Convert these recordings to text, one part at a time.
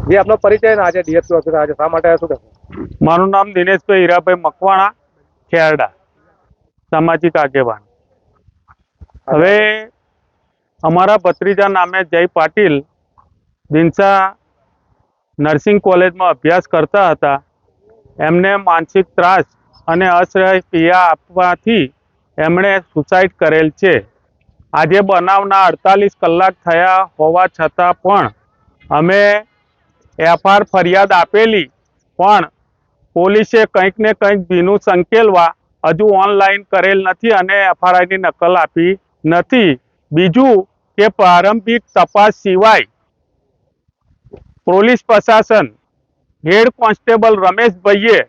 જે આપનો પરિચય ને આજે ડીએસપી ઓફિસ આજે શા માટે શું કહેશો? મારું નામ દિનેશભાઈ હીરાભાઈ મકવાણા, ખેરડા, સામાજિક આગેવાન. હવે અમારા ભત્રીજા નામે જય પાટીલ દિનસા નર્સિંગ કોલેજમાં અભ્યાસ કરતા હતા. એમને માનસિક ત્રાસ અને અસહ્ય પીડા આપવાથી એમણે સુસાઇડ કરેલ છે. આજે બનાવના 48 કલાક થયા હોવા છતાં પણ અમે એફઆઈઆર ફરિયાદ આપેલી, પણ પોલીસે કંઈક ને કંઈક ભીનું સંકેલવા હજુ ઓનલાઈન કરેલ નથી અને એફઆઈઆરની નકલ આપી નથી. બીજું કે પ્રારંભિક તપાસ સિવાય પોલીસ પ્રશાસન હેડ કોન્સ્ટેબલ રમેશભાઈએ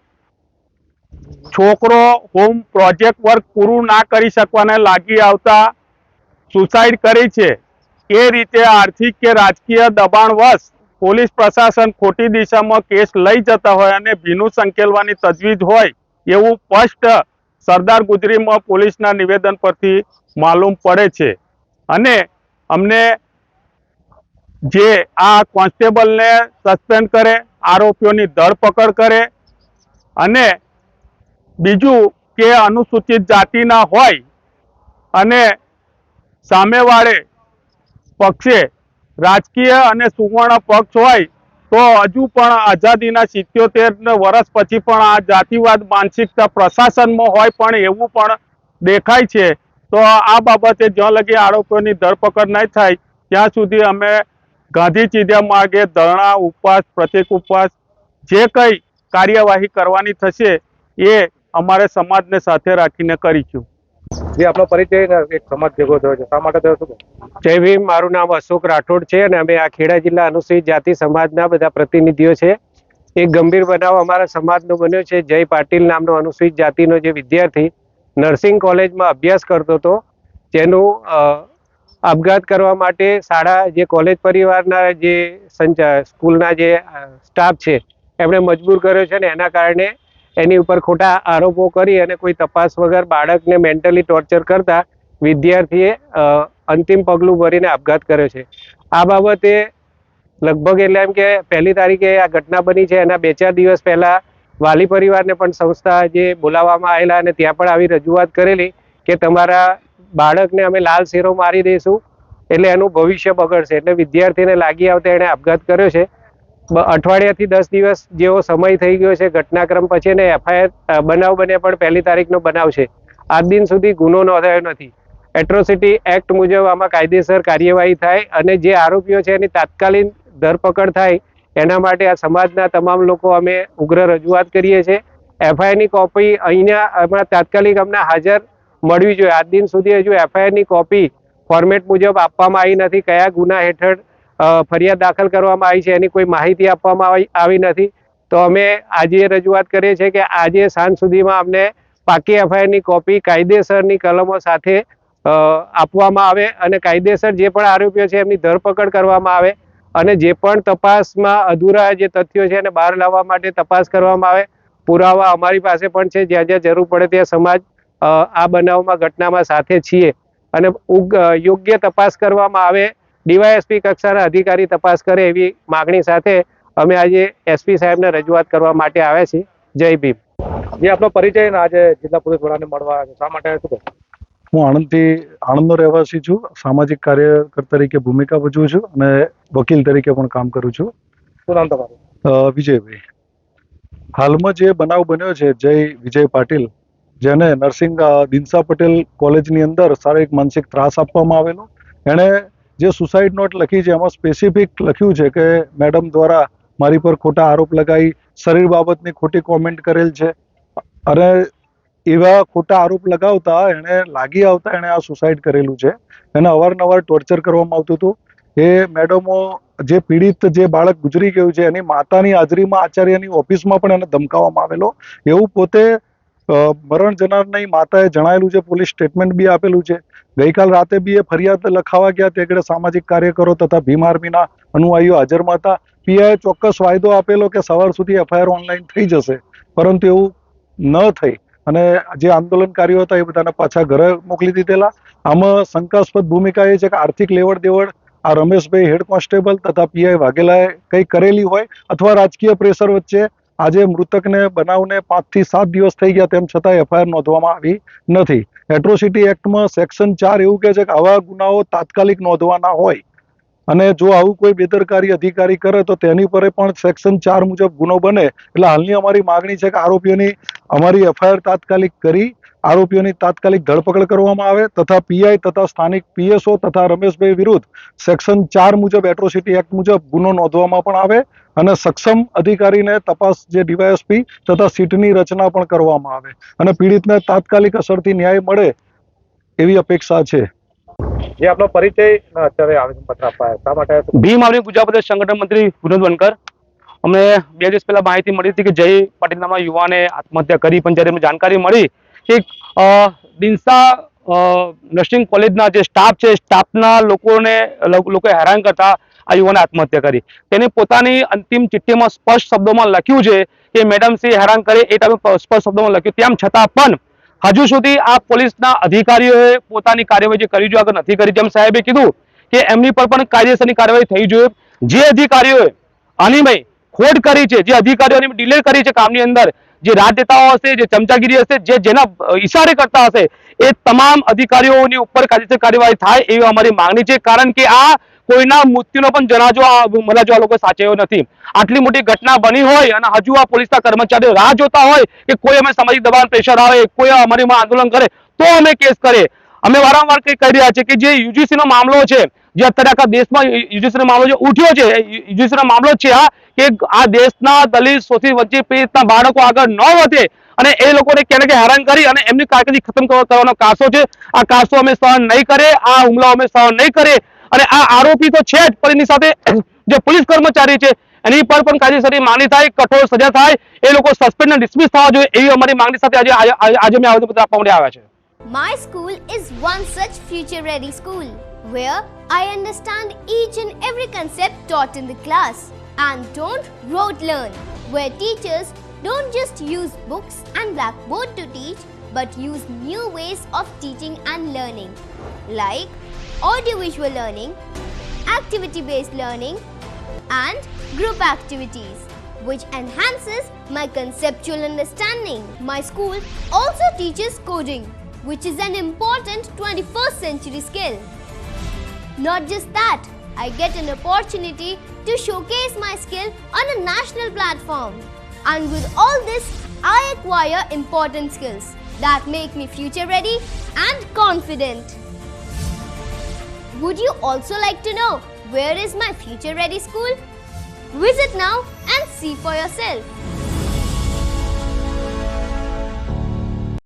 છોકરો હોમ પ્રોજેક્ટ વર્ક પૂરું ના કરી શકવાને લાગી આવતા સુસાઇડ કરી છે. એ રીતે આર્થિક કે રાજકીય દબાણવશ પોલીસ પ્રશાસન ખોટી દિશામાં કેસ લઈ જતા હોય અને ભીનું સંકેલવાની તજવીજ હોય એવું સ્પષ્ટ સરદાર ગુજરીમાં પોલીસના નિવેદન પરથી માલુમ પડે છે. અને અમને જે આ કોન્સ્ટેબલને સસ્પેન્ડ કરે, આરોપીઓની ધરપકડ કરે અને બીજું કે અનુસૂચિત જાતિના હોય અને સામેવાળે પક્ષે રાજકીય અને સુવર્ણ પક્ષ હોય તો હજુ પણ આઝાદીના 77 વર્ષ પછી પણ આ જાતિવાદ માનસિકતા પ્રશાસનમાં હોય પણ એવું પણ દેખાય છે. તો આ બાબતે જ્યાં લગી આરોપીઓની ધરપકડ નહીં થાય ત્યાં સુધી અમે ગાંધી ચિંધ્યા માર્ગે ધરણા, ઉપવાસ, પ્રતિક ઉપવાસ જે કંઈ કાર્યવાહી કરવાની થશે એ અમારે સમાજને સાથે રાખીને કરીશું. જે આપનો પરિચય ને એક સમાજ ભેગો થયો છે શા માટે થયો શું કહેશો? જય ભીમ. મારું નામ અશોક રાઠોડ છે અને અમે આ ખેડા જિલ્લા અનુસૂચિત જાતિ સમાજના બધા પ્રતિનિધિઓ છે. એક ગંભીર બનાવ અમારા સમાજનો બન્યો છે. જય પાટીલ નામનો અનુસૂચિત જાતિનો જે વિદ્યાર્થી નર્સિંગ કોલેજમાં અભ્યાસ કરતો હતો, જેનું આપઘાત કરવા માટે શાળા જે કોલેજ પરિવારના જે સ્કૂલના જે સ્ટાફ છે એમણે મજબૂર કર્યો છે. અને એના કારણે એની ઉપર ખોટા આરોપો કરી અને કોઈ તપાસ વગર બાળકને મેન્ટલી ટોર્ચર કરતા વિદ્યાર્થીએ અંતિમ પગલું ભરીને આપઘાત કર્યો છે. આ બાબતે લગભગ એટલે એમ કે 1લી તારીખે આ ઘટના બની છે. એના 2-4 દિવસ પહેલા વાલી પરિવારને પણ સંસ્થા જે બોલાવવામાં આવેલા અને ત્યાં પણ આવી રજૂઆત કરેલી કે તમારા બાળકને અમે લાલ શેરો મારી દઈશું એટલે એનું ભવિષ્ય બગડશે. એટલે વિદ્યાર્થીને લાગી આવતા એણે આપઘાત કર્યો છે. અઠવાડિયાથી 10 દિવસ જેવો સમય થઈ ગયો છે ઘટનાક્રમ પછી, ને એફઆઈઆર બનાવ બને પણ 1લી તારીખનો બનાવ છે. આજ દિન સુધી ગુનો નોંધાયો નથી. એટ્રોસિટી એક્ટ મુજબ આમાં કાયદેસર કાર્યવાહી થાય અને જે આરોપીઓ છે એની તાત્કાલિક ધરપકડ થાય એના માટે આ સમાજના તમામ લોકો અમે ઉગ્ર રજૂઆત કરીએ છીએ. એફઆઈઆરની કોપી અહીંયા હમણાં તાત્કાલિક અમને હાજર મળવી જોઈએ. આજ દિન સુધી હજુ એફઆઈઆરની કોપી ફોર્મેટ મુજબ આપવામાં આવી નથી. કયા ગુના હેઠળ ફરિયાદ દાખલ કરવામાં આવી છે એની કોઈ માહિતી આપવામાં આવી નથી. તો અમે આજે રજૂઆત કરીએ છીએ કે આજે સાંજ સુધીમાં અમને પાકી એફઆઈઆરની કોપી કાયદેસરની કલમો સાથે આપવામાં આવે અને કાયદેસર જે પણ આરોપીઓ છે એમની ધરપકડ કરવામાં આવે અને જે પણ તપાસમાં અધૂરા જે તથ્યો છે એને બહાર લાવવા માટે તપાસ કરવામાં આવે. પુરાવા અમારી પાસે પણ છે. જ્યાં જ્યાં જરૂર પડે ત્યાં સમાજ આ બનાવમાં ઘટનામાં સાથે છીએ અને યોગ્ય તપાસ કરવામાં આવે. ડીવાયએસપી કક્ષાના અધિકારી તપાસ કરે એવી માગણી સાથે અમે આજે એસપી સાહેબને રજૂઆત કરવા માટે આવ્યા છીએ. જય ભીમ. જે આપનો પરિચય ને આજે જિલ્લા પોલીસ વડાને મળવા આવ્યા છે શા માટે શું કહેશો? હું આણંદનો રહેવાસી છું. સામાજિક કાર્યકર તરીકે ભૂમિકા ભજવું છું અને વકીલ તરીકે પણ કામ કરું છું. શું નામ તમારું? વિજયભાઈ. હાલમાં જે બનાવ બન્યો છે જય વિજય પાટીલ, જેને નર્સિંગ દિનસા પટેલ કોલેજની અંદર શારીરિક માનસિક ત્રાસ આપવામાં આવેલો, એણે જે સુસાઇડ નોટ લખી છે એમાં સ્પેસિફિક લખ્યું છે કે મેડમ દ્વારા મારી પર ખોટા આરોપ લગાવી, શરીર બાબતની ખોટી કોમેન્ટ કરેલ છે અને એવા ખોટા આરોપ લગાવતા એને લાગી આવતા એણે આ સુસાઇડ કરેલું છે. એને અવારનવાર ટોર્ચર કરવામાં આવતું હતું. એ મેડમો જે પીડિત જે બાળક ગુજરી ગયું છે એની માતાની હાજરીમાં આચાર્યની ઓફિસમાં પણ એને ધમકાવવામાં આવેલો. એવું પોતે મરણ જનારની માતાએ જણાવેલું છે. પોલીસ સ્ટેટમેન્ટ બી આપેલું છે. ગઈકાલ રાતે બી એ ફરિયાદ લખાવા ગયા તે સામાજિક કાર્યકરો તથા ભીમ આર્મીના અનુયાયીઓ હાજરમાં હતા. પીઆઈએ ચોક્કસ વાયદો આપેલો કે સવાર સુધી એફઆઈઆર ઓનલાઈન થઈ જશે, પરંતુ એવું ન થઈ અને જે આંદોલનકારીઓ હતા એ બધાને પાછા ઘરે મોકલી દીધેલા. આમાં શંકાસ્પદ ભૂમિકા એ છે કે આર્થિક લેવડ દેવડ આ રમેશભાઈ હેડ કોન્સ્ટેબલ તથા પીઆઈ વાઘેલાએ કંઈ કરેલી હોય અથવા રાજકીય પ્રેશર વચ્ચે આજે મૃતકને બનાવને 5 થી 7 દિવસ થઈ ગયા તેમ છતાં એફઆઈઆર નોંધવામાં આવી નથી. એટ્રોસિટી એક્ટમાં સેક્શન 4 એવું કહે છે કે આવા ગુનાઓ તાત્કાલિક નોંધવાના હોય અને જો આવું કોઈ બેદરકારી અધિકારી કરે તો તેની પર પણ સેક્શન 4 મુજબ ગુનો બને. એટલે હાલની અમારી માગણી છે કે આરોપીઓની અમારી એફઆઈઆર તાત્કાલિક કરી આરોપીઓની તાત્કાલિક ધરપકડ કરવામાં આવે તથા પીઆઈ તથા સ્થાનિક પીએસઓ તથા રમેશભાઈ વિરુદ્ધ સેક્શન 4 મુજબ એટ્રોસિટી એક્ટ મુજબ ગુનો નોંધવામાં પણ આવે અને સક્ષમ અધિકારીને તપાસ જે ડીવાયએસપી તથા સીટની રચના પણ કરવામાં આવે અને પીડિતને તાત્કાલિક અસરથી ન્યાય મળે એવી અપેક્ષા છે. જે આપનો પરિચય અને અત્યારે આવેદનપત્ર અપાયા શા માટે? ભીમ આર્મી ગુજરાત પ્રદેશ સંગઠન મંત્રી વિનોદ વનકર. અમને 2 દિવસ પહેલા માહિતી મળી હતી કે જય પાટીલ નામના યુવાને આત્મહત્યા કરી, પણ જ્યારે અમને જાણકારી મળી કે દિનસા નર્સિંગ કોલેજના જે સ્ટાફ છે, સ્ટાફના લોકોએ હેરાન કરતા આ યુવાને આત્મહત્યા કરી. તેને પોતાની અંતિમ ચિઠ્ઠીમાં સ્પષ્ટ શબ્દોમાં લખ્યું છે કે મેડમ શ્રી હેરાન કરે એ ટાઈમે સ્પષ્ટ શબ્દોમાં લખ્યું. તેમ છતાં પણ હજુ સુધી આ પોલીસના અધિકારીઓએ પોતાની કાર્યવાહી જે કરી આગળ નથી કરી. જેમ સાહેબે કીધું કે એમની પર પણ કાયદેસરની કાર્યવાહી થઈ જોઈએ. જે અધિકારીઓએ આની ખોટ કરી છે, જે અધિકારીઓની ડિલે કરી છે કામની અંદર, જે રાજનેતાઓ હશે, જે ચમચાગીરી હશે, જેના ઈશારે કરતા હશે, એ તમામ અધિકારીઓની ઉપર કાયદેસર કાર્યવાહી થાય એવી અમારી માંગણી છે. કારણ કે આ કોઈના મૃત્યુનો પણ જનાજો મનાજો આ લોકો સાચવ્યો નથી. આટલી મોટી ઘટના બની હોય અને હજુ આ પોલીસના કર્મચારીઓ રાહ જોતા હોય કે કોઈ અમે સામાજિક દબાણ પ્રેશર આવે, કોઈ અમારી આંદોલન કરે તો અમે કેસ કરે. અમે વારંવાર કહી રહ્યા છે કે જે યુજીસી નો મામલો છે, જે અત્યારે આખા દેશમાં યુજીસી નો મામલો જે ઉઠ્યો છે, યુજીસી નો મામલો છે કે આ દેશના દલિત શોષિત વંચિત પીડિતના બાળકો આગળ ન વધે અને એ લોકોને ક્યાંક ને હારાન કરી અને એમની કારકિર્દી ખતમ કરવાનો કાસો છે. આ કાસો અમે સહન નહીં કરે, આ હુમલાઓ અમે સહન નહીં કરે અને આ આરોપી તો છે જ, પણ એની સાથે જે પોલીસ કર્મચારી છે એની પર પણ કાયદેસરની માંગણી થાય, કઠોર સજા થાય, એ લોકો સસ્પેન્ડ અને ડિસમિસ થવા જોઈએ એવી અમારી માંગણી સાથે આજે અમે આવેદનપત્ર આપવા માટે આવ્યા છે. My school is one such future-ready school where I understand each and every concept taught in the class and don't rote learn, where teachers don't just use books and blackboard to teach but use new ways of teaching and learning like audiovisual learning, activity-based learning and group activities which enhances my conceptual understanding. My school also teaches coding, which is an important 21st century skill. Not just that, I get an opportunity to showcase my skill on a national platform. And with all this, I acquire important skills that make me future ready and confident. Would you also like to know where is my future ready school? Visit now and see for yourself.